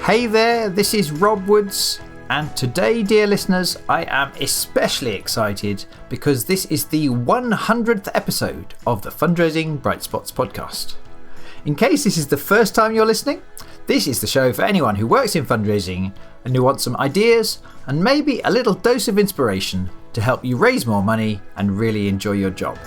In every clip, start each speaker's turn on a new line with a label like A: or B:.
A: Hey there, this is Rob Woods, and today, dear listeners, I am especially excited because this is the 100th episode of the Fundraising Bright Spots podcast. In case this is the first time you're listening, this is the show for anyone who works in fundraising and who wants some ideas and maybe a little dose of inspiration to help you raise more money and really enjoy your job.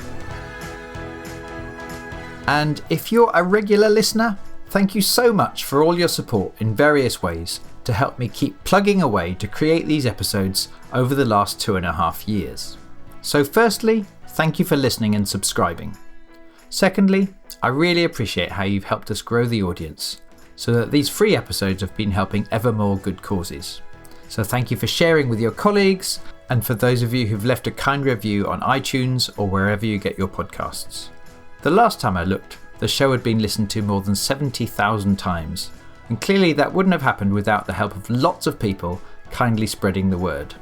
A: And if you're a regular listener, thank you so much for all your support in various ways to help me keep plugging away to create these episodes over the last 2.5 years. So firstly, thank you for listening and subscribing. Secondly, I really appreciate how you've helped us grow the audience so that these free episodes have been helping ever more good causes. So thank you for sharing with your colleagues and for those of you who've left a kind review on iTunes or wherever you get your podcasts. The last time I looked, the show had been listened to more than 70,000 times, and clearly that wouldn't have happened without the help of lots of people kindly spreading the word.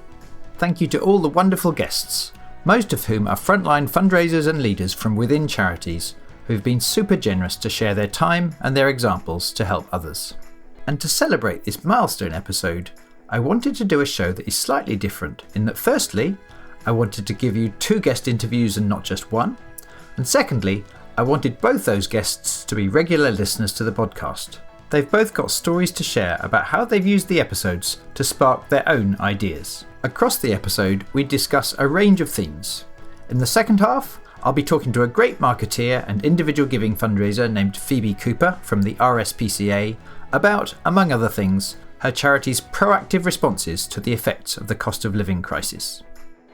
A: Thank you to all the wonderful guests, most of whom are frontline fundraisers and leaders from within charities who've been super generous to share their time and their examples to help others. And to celebrate this milestone episode, I wanted to do a show that is slightly different in that firstly, I wanted to give you 2 guest interviews and not just one, and secondly, I wanted both those guests to be regular listeners to the podcast. They've both got stories to share about how they've used the episodes to spark their own ideas. Across the episode, we discuss a range of themes. In the second half, I'll be talking to a great marketeer and individual giving fundraiser named Phoebe Cooper from the RSPCA about, among other things, her charity's proactive responses to the effects of the cost of living crisis.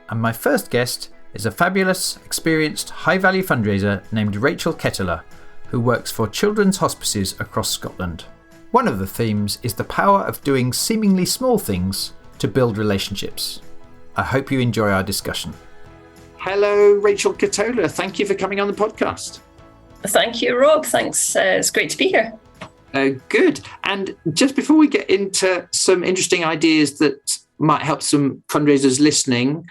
A: And my first guest is a fabulous, experienced, high-value fundraiser named Rachel Ketola, who works for children's hospices across Scotland. One of the themes is the power of doing seemingly small things to build relationships. I hope you enjoy our discussion. Hello, Rachel Ketola. Thank you for coming on the podcast.
B: Thank you, Rob. Thanks. It's great to be here.
A: Good. And just before we get into some interesting ideas that might help some fundraisers listening,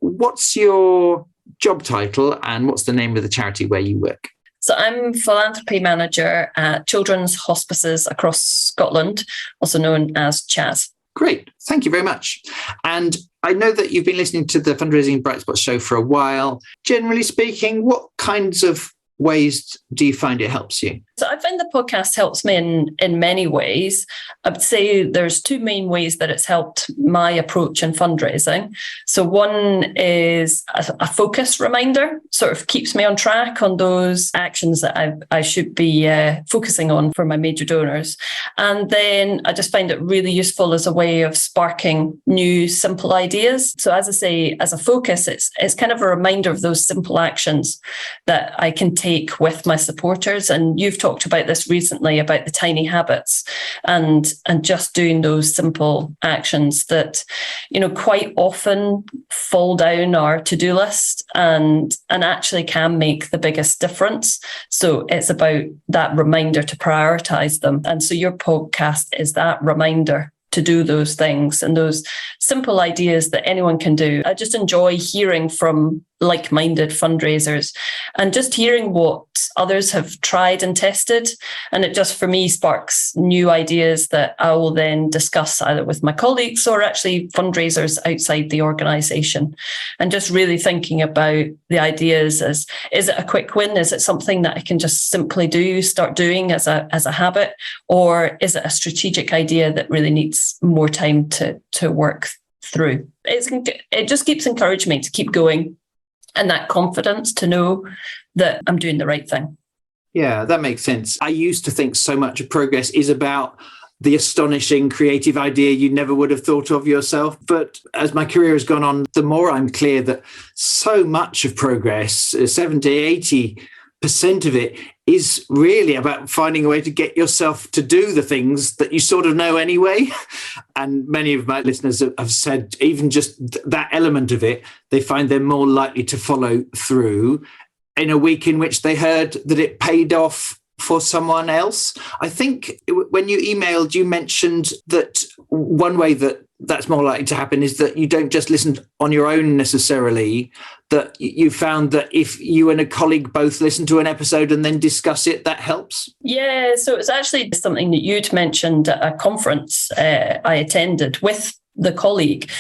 A: what's your job title and what's the name of the charity where you work?
B: So I'm philanthropy manager at children's hospices across Scotland, also known as CHAS.
A: Great. Thank you very much. And I know that you've been listening to the Fundraising Bright Spot show for a while. Generally speaking, what kinds of ways do you find it helps you?
B: So I find the podcast helps me in many ways. I would say there's 2 main ways that it's helped my approach in fundraising. So one is a focus reminder, sort of keeps me on track on those actions that I should be focusing on for my major donors. And then I just find it really useful as a way of sparking new, simple ideas. So as I say, as a focus, it's kind of a reminder of those simple actions that I can take with my supporters. And you've talked about this recently about the tiny habits and just doing those simple actions that, quite often fall down our to-do list and actually can make the biggest difference. So it's about that reminder to prioritize them. And so your podcast is that reminder to do those things and those simple ideas that anyone can do. I just enjoy hearing from like-minded fundraisers and just hearing what others have tried and tested. And it just, for me, sparks new ideas that I will then discuss either with my colleagues or actually fundraisers outside the organisation. And just really thinking about the ideas as, is it a quick win? Is it something that I can just simply start doing as a habit? Or is it a strategic idea that really needs more time to work through? It just keeps encouraging me to keep going. And that confidence to know that I'm doing the right thing.
A: Yeah, that makes sense. I used to think so much of progress is about the astonishing creative idea you never would have thought of yourself. But as my career has gone on, the more I'm clear that so much of progress, 70, 80% of it, is really about finding a way to get yourself to do the things that you sort of know anyway. And many of my listeners have said even just that element of it, they find they're more likely to follow through in a week in which they heard that it paid off for someone else. I think when you emailed, you mentioned that one way that's more likely to happen is that you don't just listen on your own necessarily, that you found that if you and a colleague both listen to an episode and then discuss it, that helps?
B: Yeah, so it's actually something that you'd mentioned at a conference I attended with the colleague,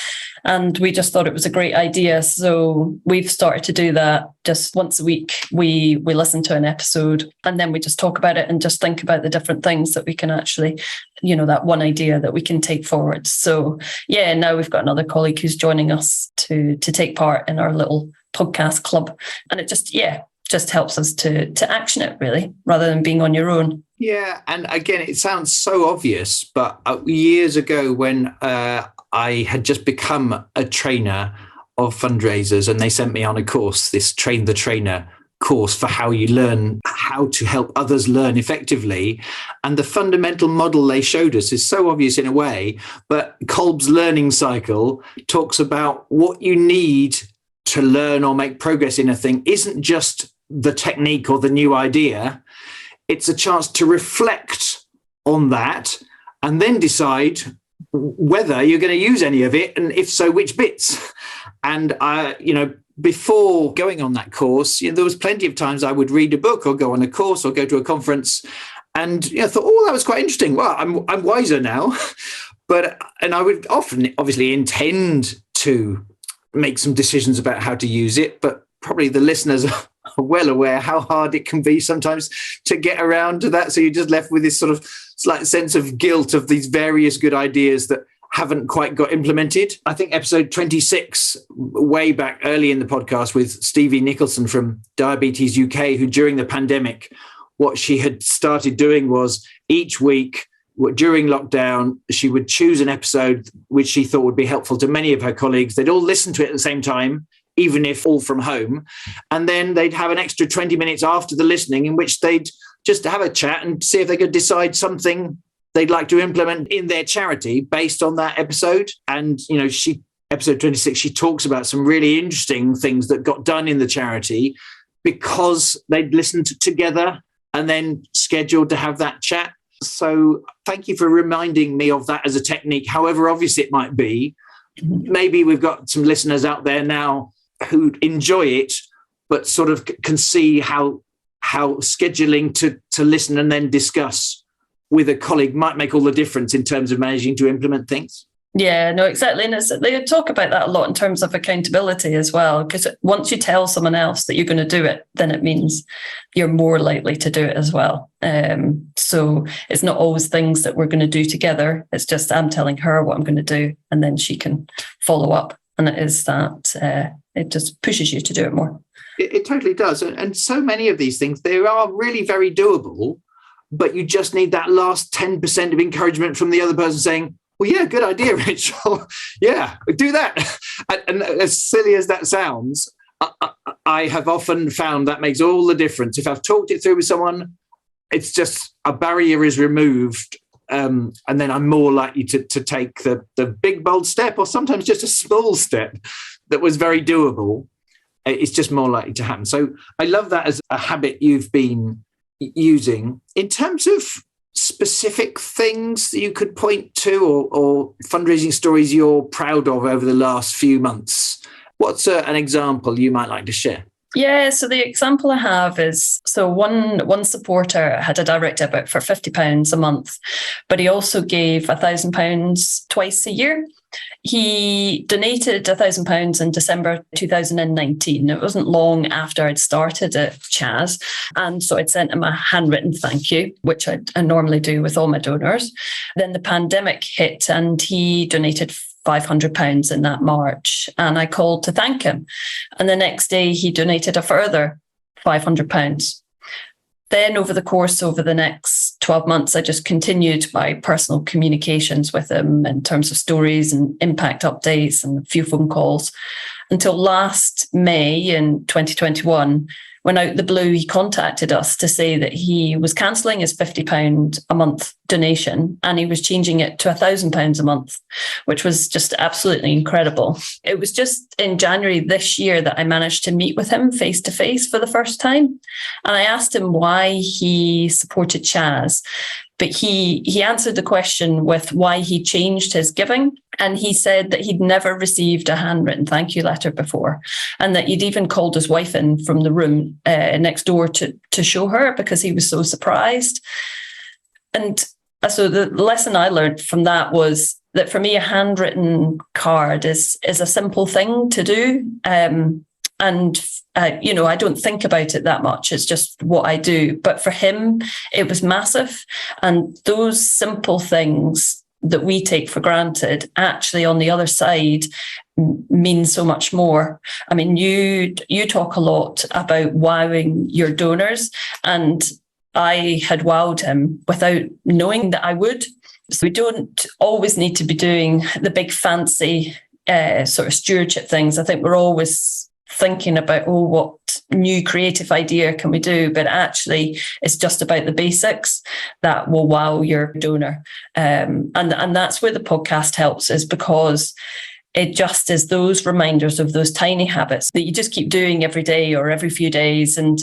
B: and we just thought it was a great idea. So we've started to do that just once a week. We listen to an episode and then we just talk about it and just think about the different things that we can actually, that one idea that we can take forward. So yeah, now we've got another colleague who's joining us to take part in our little podcast club. And it just helps us to action it, really, rather than being on your own.
A: Yeah. And again, it sounds so obvious, but years ago when I had just become a trainer of fundraisers and they sent me on a course, this Train the Trainer course for how you learn how to help others learn effectively. And the fundamental model they showed us is so obvious in a way, but Kolb's learning cycle talks about what you need to learn or make progress in a thing isn't just the technique or the new idea. It's a chance to reflect on that and then decide whether you're going to use any of it, and if so, which bits. And before going on that course, there was plenty of times I would read a book or go on a course or go to a conference, and thought, that was quite interesting. Well, I'm wiser now, and I would often obviously intend to make some decisions about how to use it, but probably the listeners are well aware how hard it can be sometimes to get around to that. So you're just left with this sort of slight sense of guilt of these various good ideas that haven't quite got implemented. I think episode 26, way back early in the podcast with Stevie Nicholson from Diabetes UK, who during the pandemic, what she had started doing was each week during lockdown, she would choose an episode which she thought would be helpful to many of her colleagues. They'd all listen to it at the same time, even if all from home. And then they'd have an extra 20 minutes after the listening in which they'd just have a chat and see if they could decide something they'd like to implement in their charity based on that episode. And, episode 26, she talks about some really interesting things that got done in the charity because they'd listened together and then scheduled to have that chat. So thank you for reminding me of that as a technique, however obvious it might be. Maybe we've got some listeners out there now who enjoy it, but sort of can see how scheduling to listen and then discuss with a colleague might make all the difference in terms of managing to implement things.
B: Yeah, no, exactly. And they talk about that a lot in terms of accountability as well, because once you tell someone else that you're going to do it, then it means you're more likely to do it as well. So it's not always things that we're going to do together. It's just I'm telling her what I'm going to do, and then she can follow up. And it is that it just pushes you to do it more.
A: It totally does. And so many of these things, they are really very doable, but you just need that last 10% of encouragement from the other person saying, well, yeah, good idea, Rachel. Yeah, do that. And as silly as that sounds, I have often found that makes all the difference. If I've talked it through with someone, it's just a barrier is removed. And then I'm more likely to take the big, bold step, or sometimes just a small step that was very doable. It's just more likely to happen. So I love that as a habit you've been using. In terms of specific things that you could point to or fundraising stories you're proud of over the last few months, what's an example you might like to share?
B: Yeah, so the example I have is, so one supporter had a direct debit for £50 a month, but he also gave £1,000 twice a year. He donated £1,000 in December 2019. It wasn't long after I'd started at Chaz. And so I'd sent him a handwritten thank you, which I normally do with all my donors. Then the pandemic hit and he donated £500 in that March. And I called to thank him. And the next day he donated a further £500. Then over the next 12 months, I just continued my personal communications with him in terms of stories and impact updates and a few phone calls until last May in 2021, when out the blue, he contacted us to say that he was cancelling his £50 a month donation and he was changing it to £1,000 a month, which was just absolutely incredible. It was just in January this year that I managed to meet with him face to face for the first time. And I asked him why he supported Chaz. But he answered the question with why he changed his giving. And he said that he'd never received a handwritten thank you letter before. And that he'd even called his wife in from the room next door to show her because he was so surprised. And so the lesson I learned from that was that for me, a handwritten card is a simple thing to do. I don't think about it that much. It's just what I do. But for him, it was massive. And those simple things that we take for granted actually on the other side mean so much more. I mean, you talk a lot about wowing your donors, and I had wowed him without knowing that I would. So we don't always need to be doing the big fancy sort of stewardship things. I think we're always thinking about, what new creative idea can we do? But actually, it's just about the basics that will wow your donor. And that's where the podcast helps, is because it just is those reminders of those tiny habits that you just keep doing every day or every few days. And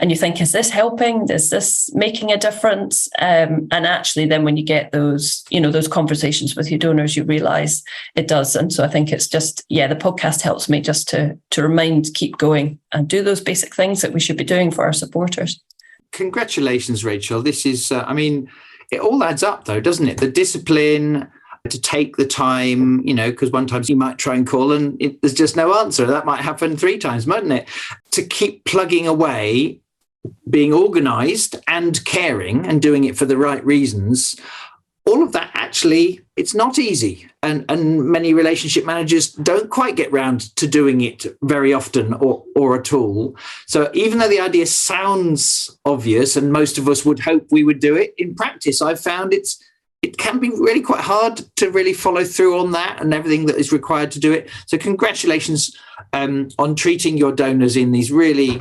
B: you think, is this helping? Is this making a difference? And actually, then when you get those conversations with your donors, you realize it does. And so I think it's just, the podcast helps me just to remind, keep going and do those basic things that we should be doing for our supporters.
A: Congratulations, Rachel. This is, it all adds up though, doesn't it? The discipline to take the time, because one time you might try and call and there's just no answer. That might happen 3 times, mightn't it? To keep plugging away, being organised and caring and doing it for the right reasons. All of that actually, it's not easy. And many relationship managers don't quite get round to doing it very often or at all. So even though the idea sounds obvious and most of us would hope we would do it, in practice, I've found it can be really quite hard to really follow through on that and everything that is required to do it. So congratulations on treating your donors in these really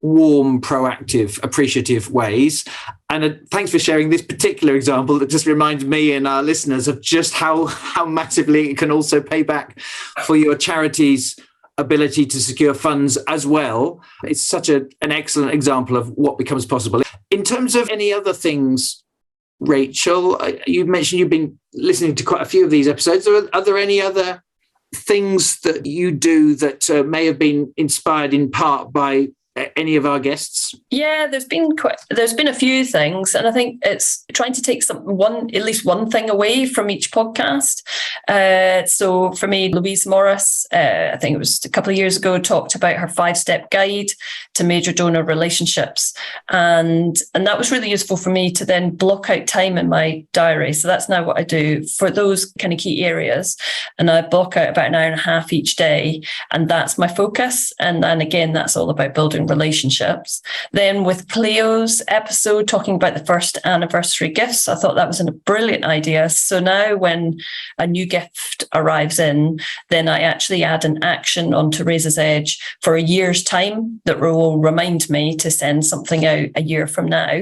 A: warm, proactive, appreciative ways. And thanks for sharing this particular example that just reminds me and our listeners of just how massively it can also pay back for your charity's ability to secure funds as well. It's such an excellent example of what becomes possible. In terms of any other things, Rachel, you mentioned you've been listening to quite a few of these episodes. Are there any other things that you do that may have been inspired in part by any of our guests?
B: Yeah, there's been a few things, and I think it's trying to take at least one thing away from each podcast. So for me, Louise Morris, I think it was a couple of years ago, talked about her 5-step guide to major donor relationships, and that was really useful for me to then block out time in my diary. So that's now what I do for those kind of key areas, and I block out about an hour and a half each day, and that's my focus. And again, that's all about building relationships. Then with Cleo's episode talking about the first anniversary gifts, I thought that was a brilliant idea. So now when a new gift arrives in, then I actually add an action onto Raiser's Edge for a year's time that will remind me to send something out a year from now.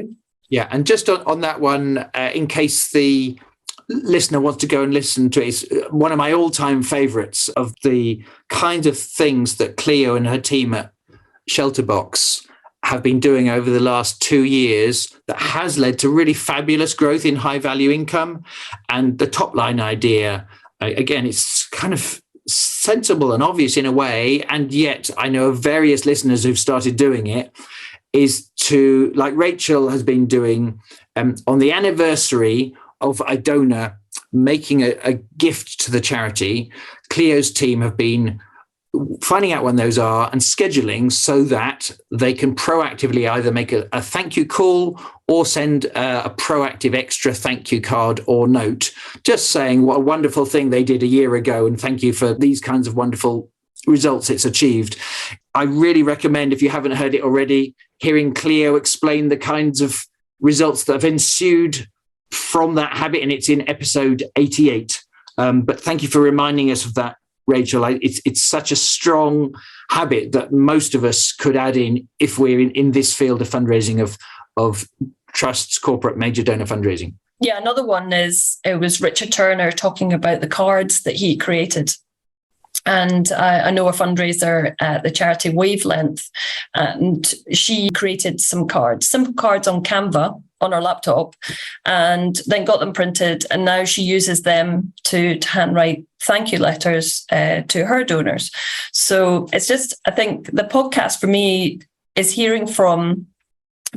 A: Yeah, and just on that one, in case the listener wants to go and listen to it, it's one of my all-time favourites of the kinds of things that Cleo and her team at Shelterbox have been doing over the last 2 years that has led to really fabulous growth in high value income. And the top line idea, again, it's kind of sensible and obvious in a way, and yet I know of various listeners who've started doing it, is to, like Rachel has been doing, on the anniversary of a donor making a gift to the charity, Cleo's team have been finding out when those are and scheduling so that they can proactively either make a thank you call or send a proactive extra thank you card or note, just saying what a wonderful thing they did a year ago and thank you for these kinds of wonderful results it's achieved. I really recommend, if you haven't heard it already, hearing Cleo explain the kinds of results that have ensued from that habit, and it's in episode 88. But thank you for reminding us of that, Rachel. It's such a strong habit that most of us could add in if we're in this field of fundraising, of trusts, corporate, major donor fundraising.
B: Yeah, another one it was Richard Turner talking about the cards that he created. And I know a fundraiser at the charity Wavelength, and she created some cards, simple cards on Canva on her laptop, and then got them printed. And now she uses them to handwrite thank you letters to her donors. So it's just, I think the podcast for me is hearing from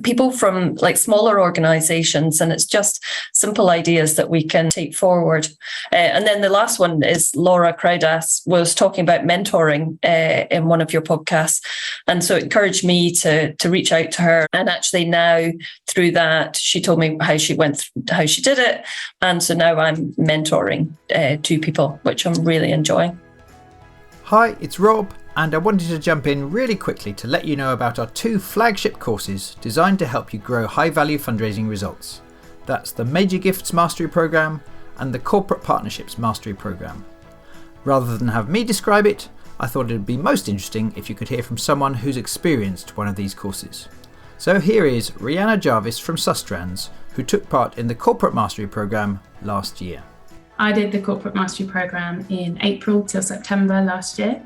B: people from like smaller organizations, and it's just simple ideas that we can take forward. And then the last one is Laura Crowdas was talking about mentoring in one of your podcasts. And so it encouraged me to reach out to her. And actually now through that, she told me how she did it. And so now I'm mentoring 2 people, which I'm really enjoying.
A: Hi, it's Rob, and I wanted to jump in really quickly to let you know about our 2 flagship courses designed to help you grow high-value fundraising results. That's the Major Gifts Mastery Programme and the Corporate Partnerships Mastery Programme. Rather than have me describe it, I thought it would be most interesting if you could hear from someone who's experienced one of these courses. So here is Rihanna Jarvis from Sustrans, who took part in the Corporate Mastery Programme last year.
C: I did the Corporate Mastery Programme in April till September last year,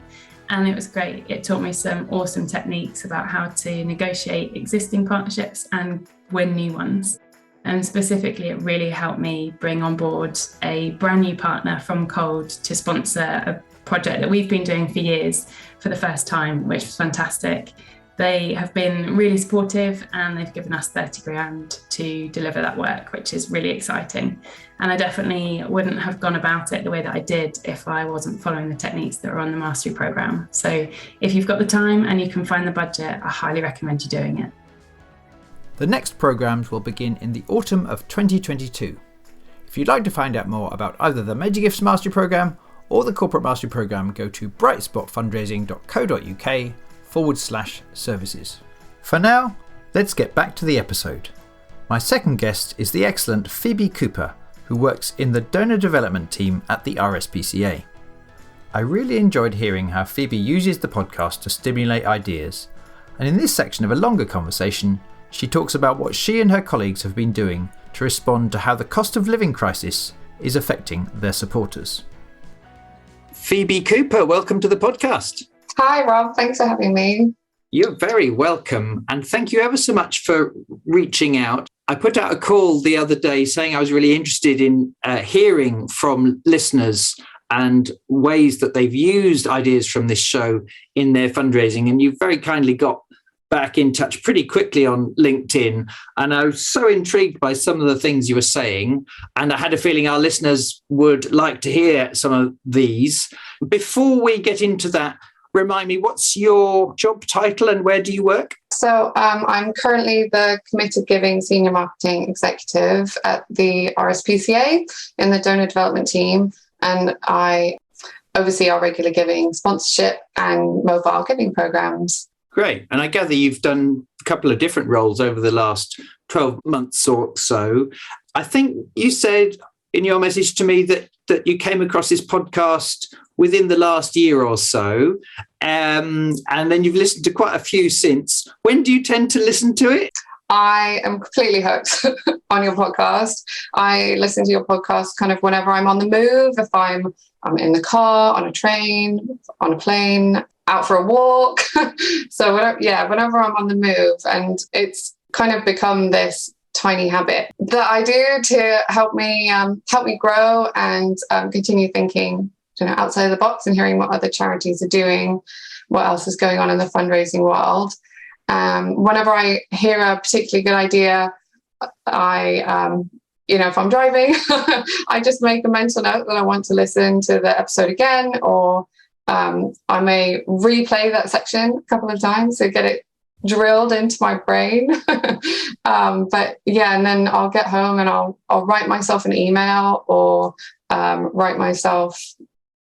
C: and it was great. It taught me some awesome techniques about how to negotiate existing partnerships and win new ones. And specifically, it really helped me bring on board a brand new partner from cold to sponsor a project that we've been doing for years for the first time, which was fantastic. They have been really supportive, and they've given us 30 grand to deliver that work, which is really exciting. And I definitely wouldn't have gone about it the way that I did if I wasn't following the techniques that are on the mastery programme. So if you've got the time and you can find the budget, I highly recommend you doing it.
A: The next programmes will begin in the autumn of 2022. If you'd like to find out more about either the Major Gifts Mastery Programme or the Corporate Mastery Programme, go to brightspotfundraising.co.uk/services. For now, let's get back to the episode. My second guest is the excellent Phoebe Cooper, who works in the donor development team at the RSPCA. I really enjoyed hearing how Phoebe uses the podcast to stimulate ideas, and in this section of a longer conversation, she talks about what she and her colleagues have been doing to respond to how the cost of living crisis is affecting their supporters. Phoebe Cooper, welcome to the podcast.
D: Hi, Rob. Thanks for having me.
A: You're very welcome. And thank you ever so much for reaching out. I put out a call the other day saying I was really interested in hearing from listeners and ways that they've used ideas from this show in their fundraising. And you very kindly got back in touch pretty quickly on LinkedIn. And I was so intrigued by some of the things you were saying. And I had a feeling our listeners would like to hear some of these. Before we get into that, remind me, what's your job title and where do you work?
D: So I'm currently the Committed Giving Senior Marketing Executive at the RSPCA in the donor development team. And I oversee our regular giving, sponsorship and mobile giving programs.
A: Great. And I gather you've done a couple of different roles over the last 12 months or so. I think you said in your message to me that you came across this podcast within the last year or so, and then you've listened to quite a few since. When do you tend to listen to it?
D: I am completely hooked on your podcast. I listen to your podcast kind of whenever I'm on the move, if I'm in the car, on a train, on a plane, out for a walk. So whenever I'm on the move, and it's kind of become this tiny habit that I do to help me grow and continue thinking, outside of the box and hearing what other charities are doing, what else is going on in the fundraising world. Whenever I hear a particularly good idea, I, if I'm driving, I just make a mental note that I want to listen to the episode again, or I may replay that section a couple of times to get it drilled into my brain. But yeah, and then I'll get home and I'll write myself an email or write myself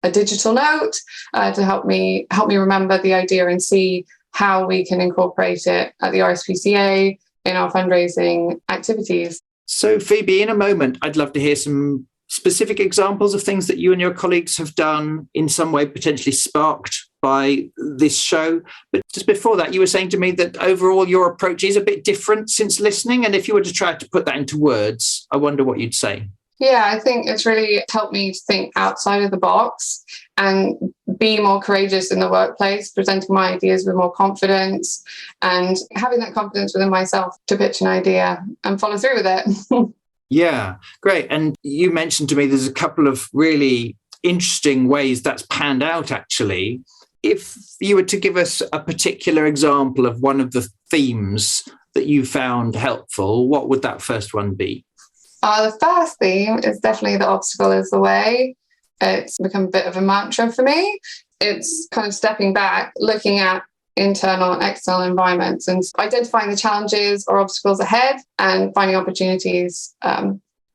D: a digital note to help me remember the idea and see how we can incorporate it at the RSPCA in our fundraising activities.
A: So Phoebe, in a moment, I'd love to hear some specific examples of things that you and your colleagues have done in some way potentially sparked by this show? But just before that, you were saying to me that overall your approach is a bit different since listening. And if you were to try to put that into words, I wonder what you'd say.
D: Yeah, I think it's really helped me to think outside of the box and be more courageous in the workplace, presenting my ideas with more confidence and having that confidence within myself to pitch an idea and follow through with it.
A: Yeah, great. And you mentioned to me there's a couple of really interesting ways that's panned out, actually. If you were to give us a particular example of one of the themes that you found helpful, what would that first one be?
D: The first theme is definitely the obstacle is the way. It's become a bit of a mantra for me. It's kind of stepping back, looking at internal and external environments and identifying the challenges or obstacles ahead and finding opportunities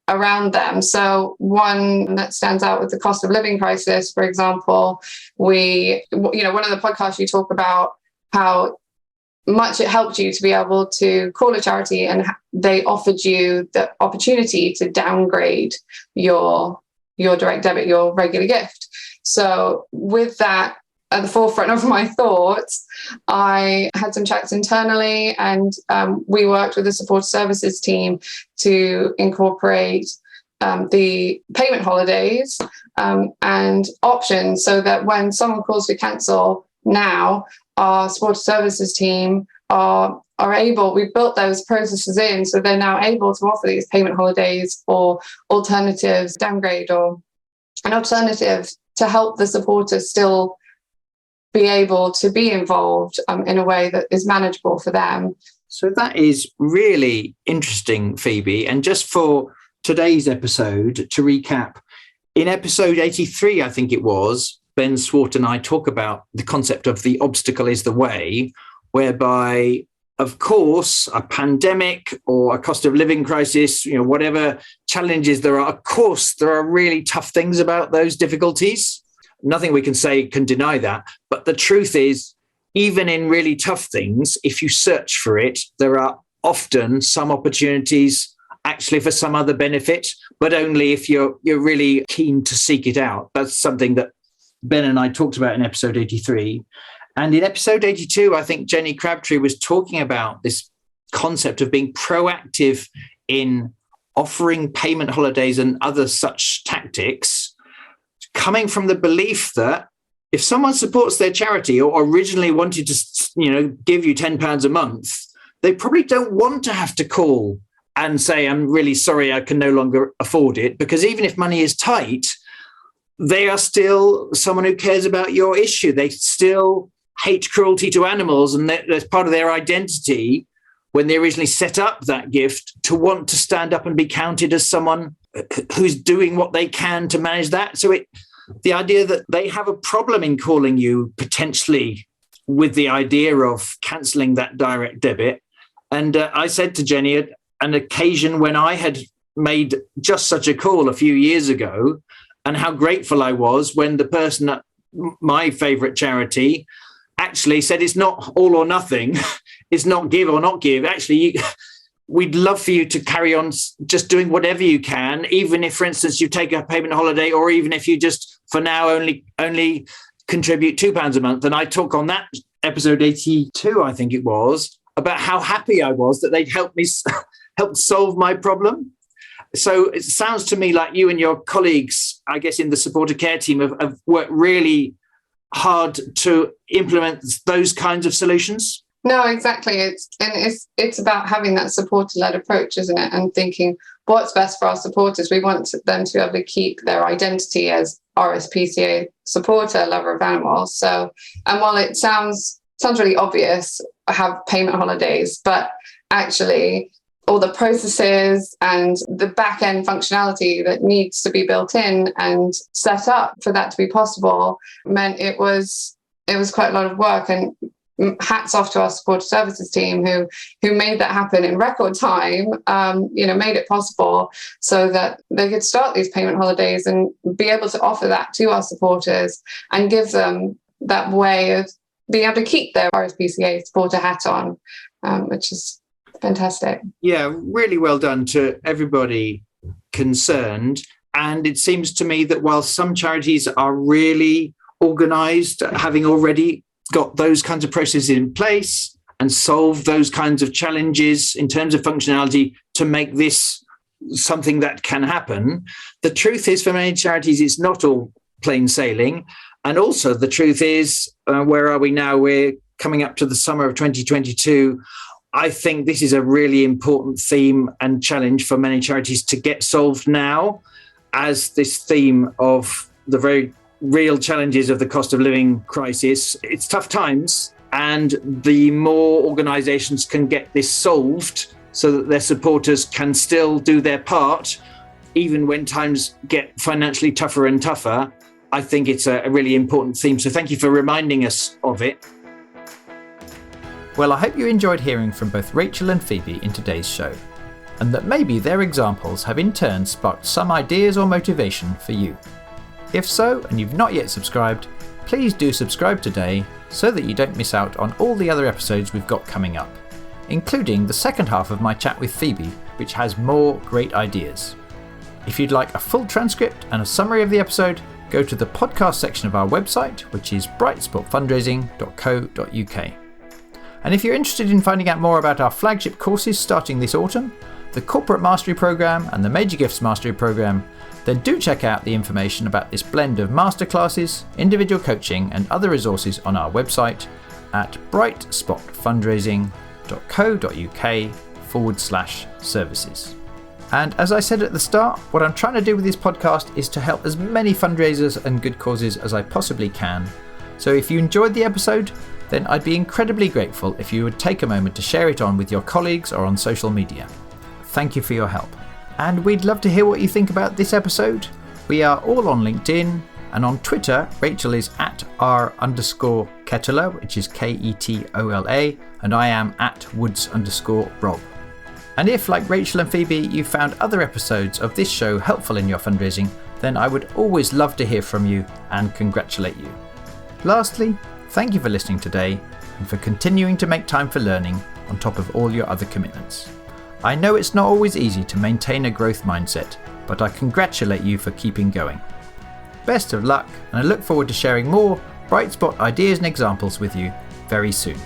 D: around them. So one that stands out with the cost of living crisis, for example, one of the podcasts you talk about how much it helped you to be able to call a charity and they offered you the opportunity to downgrade your direct debit, your regular gift. So with that at the forefront of my thoughts, I had some chats internally and we worked with the support services team to incorporate the payment holidays and options so that when someone calls to cancel now, our support services team are able, we've built those processes in so they're now able to offer these payment holidays or alternatives, downgrade or an alternative to help the supporters still be able to be involved in a way that is manageable for them.
A: So that is really interesting, Phoebe. And just for today's episode, to recap, in episode 83, I think it was, Ben Swart and I talk about the concept of the obstacle is the way, whereby, of course, a pandemic or a cost of living crisis, whatever challenges there are, of course, there are really tough things about those difficulties. Nothing we can say can deny that. But the truth is, even in really tough things, if you search for it, there are often some opportunities actually for some other benefit, but only if you're really keen to seek it out. That's something that Ben and I talked about in episode 83. And in episode 82, I think Jenny Crabtree was talking about this concept of being proactive in offering payment holidays and other such tactics, coming from the belief that if someone supports their charity or originally wanted to, give you £10 a month, they probably don't want to have to call and say, I'm really sorry, I can no longer afford it. Because even if money is tight, they are still someone who cares about your issue. They still hate cruelty to animals. And that's part of their identity when they originally set up that gift, to want to stand up and be counted as someone who's doing what they can to manage that. So the idea that they have a problem in calling you potentially with the idea of cancelling that direct debit. And I said to Jenny at an occasion when I had made just such a call a few years ago, and how grateful I was when the person at my favourite charity actually said it's not all or nothing, it's not give or not give. Actually, we'd love for you to carry on just doing whatever you can, even if, for instance, you take a payment holiday, or even if you just, for now, only contribute £2 a month. And I talk on that episode 82, I think it was, about how happy I was that they'd helped solve my problem. So it sounds to me like you and your colleagues, I guess, in the supporter care team have worked really hard to implement those kinds of solutions.
D: No, exactly. It's about having that supporter-led approach, isn't it? And thinking what's best for our supporters. We want them to be able to keep their identity as RSPCA supporter, lover of animals. So, and while it sounds really obvious, have payment holidays, but actually all the processes and the back-end functionality that needs to be built in and set up for that to be possible meant it was quite a lot of work. And hats off to our support services team who made that happen in record time, made it possible so that they could start these payment holidays and be able to offer that to our supporters and give them that way of being able to keep their RSPCA supporter hat on, which is fantastic.
A: Yeah, really well done to everybody concerned. And it seems to me that while some charities are really organised, having already got those kinds of processes in place and solved those kinds of challenges in terms of functionality to make this something that can happen, the truth is for many charities, it's not all plain sailing. And also the truth is, where are we now? We're coming up to the summer of 2022. I think this is a really important theme and challenge for many charities to get solved now, as this theme of the very real challenges of the cost of living crisis. It's tough times, and the more organisations can get this solved so that their supporters can still do their part, even when times get financially tougher and tougher, I think it's a really important theme. So thank you for reminding us of it. Well, I hope you enjoyed hearing from both Rachel and Phoebe in today's show, and that maybe their examples have in turn sparked some ideas or motivation for you. If so, and you've not yet subscribed, please do subscribe today so that you don't miss out on all the other episodes we've got coming up, including the second half of my chat with Phoebe, which has more great ideas. If you'd like a full transcript and a summary of the episode, go to the podcast section of our website, which is brightsportfundraising.co.uk. And if you're interested in finding out more about our flagship courses starting this autumn, the Corporate Mastery Programme and the Major Gifts Mastery Programme, then do check out the information about this blend of masterclasses, individual coaching and other resources on our website at brightspotfundraising.co.uk/services. And as I said at the start, what I'm trying to do with this podcast is to help as many fundraisers and good causes as I possibly can. So if you enjoyed the episode, then I'd be incredibly grateful if you would take a moment to share it on with your colleagues or on social media. Thank you for your help. And we'd love to hear what you think about this episode. We are all on LinkedIn, and on Twitter, Rachel is at @r_Ketola, which is Ketola, and I am at @woods_Rob. And if, like Rachel and Phoebe, you found other episodes of this show helpful in your fundraising, then I would always love to hear from you and congratulate you. Lastly, thank you for listening today and for continuing to make time for learning on top of all your other commitments. I know it's not always easy to maintain a growth mindset, but I congratulate you for keeping going. Best of luck, and I look forward to sharing more Bright Spot ideas and examples with you very soon.